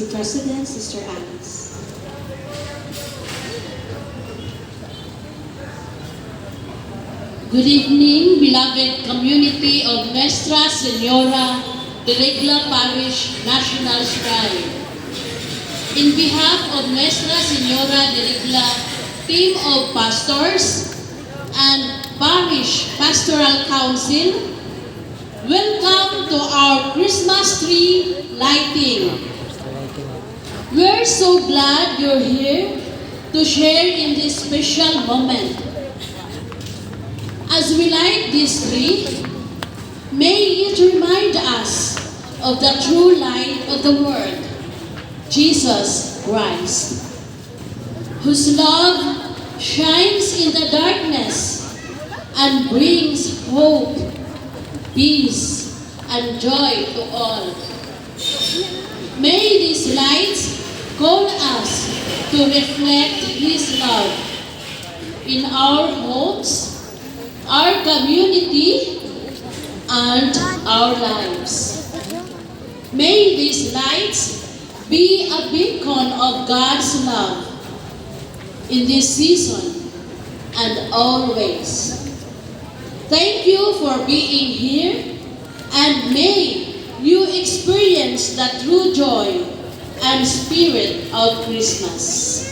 PCC President, Sister Alice. Good evening, beloved community of Nuestra Señora de Regla Parish National Shrine. In behalf of Nuestra Señora de Regla team of pastors and Parish Pastoral Council, welcome to our Christmas tree lighting. We're so glad you're here to share in this special moment. As we light this tree, may it remind us of the true light of the world, Jesus Christ, whose love shines in the darkness and brings hope, peace, and joy to all. May these lights call us to reflect His love in our homes, our community, and our lives. May these lights be a beacon of God's love in this season and always. Thank you for being here, and may you experience the true joy and spirit of Christmas.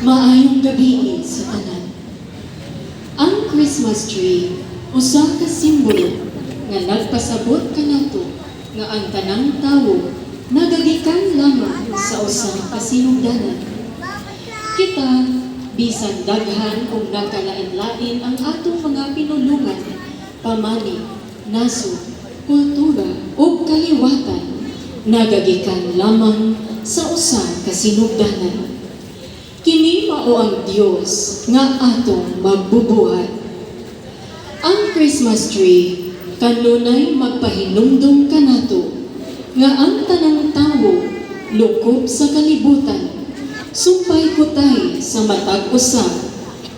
Maayong gabi sa tanan. Ang Christmas tree usa ka simbolo nga nagpasabot kanato nga ang tanang tawo nagagikan lamang sa usa ka sinugdanan. Kita bisan daghan ug nagkalain-lain ang atong mga pinulungan, pamani, nasod, kultura ug kaliwatan nagagikan lamang sa usa ka sinugdanan. Kini mao ang Dios nga atong magbubuhat. Ang Christmas tree kanunay magpahinumdum kanato nga ang tanang tawo lukob sa kalibutan, sumpay kutay sa matag usa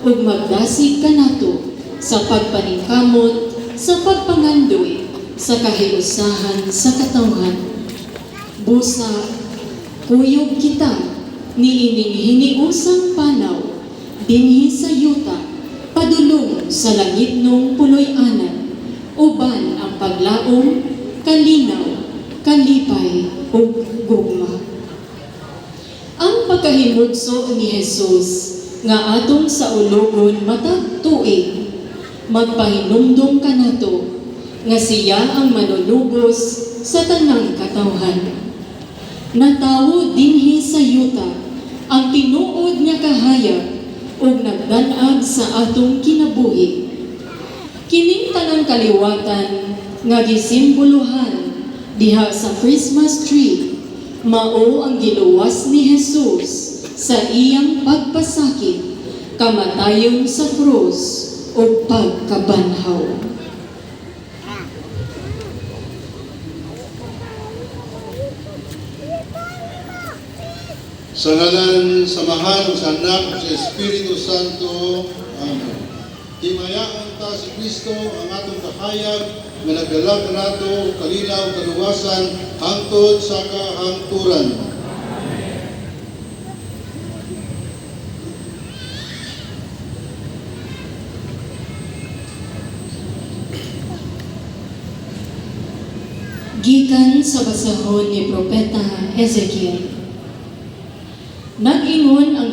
ug magdasig kanato sa pagpaningkamot, sa pagpangandoy, sa kahiusahan sa katawhan. Busa, kuyog kita niining hiniusang panaw dinhi sa yuta padulong sa langitnong puloy-anan uban ang paglaom, kalinaw, kalipay ug gugma. Ang pagkahimudso ni Jesus nga atong sa ulogon matag tuig magpahinumdum kanato nga siya ang manunugos sa tanang katawhan. Natawo dinhi sa yuta ang tinuod nga kahayag ug nagdan-ag sa atong kinabuhi. Kining tanang kaliwatan nga gisimbolohan diha sa Christmas tree mao ang giluwas ni Jesus sa iyang pagpasakit, kamatayon sa krus ug pagkabanhaw. Sa ngalan, samahan, sa anak, sa Espiritu Santo. Amen. Himayaan ta si Kristo ang atong kahayag nga nagdala kanato kalilaw kaluwasan hangtod sa kahangturan. Gikan sa basahon ni Propeta Ezekiel. Nag-ingon ang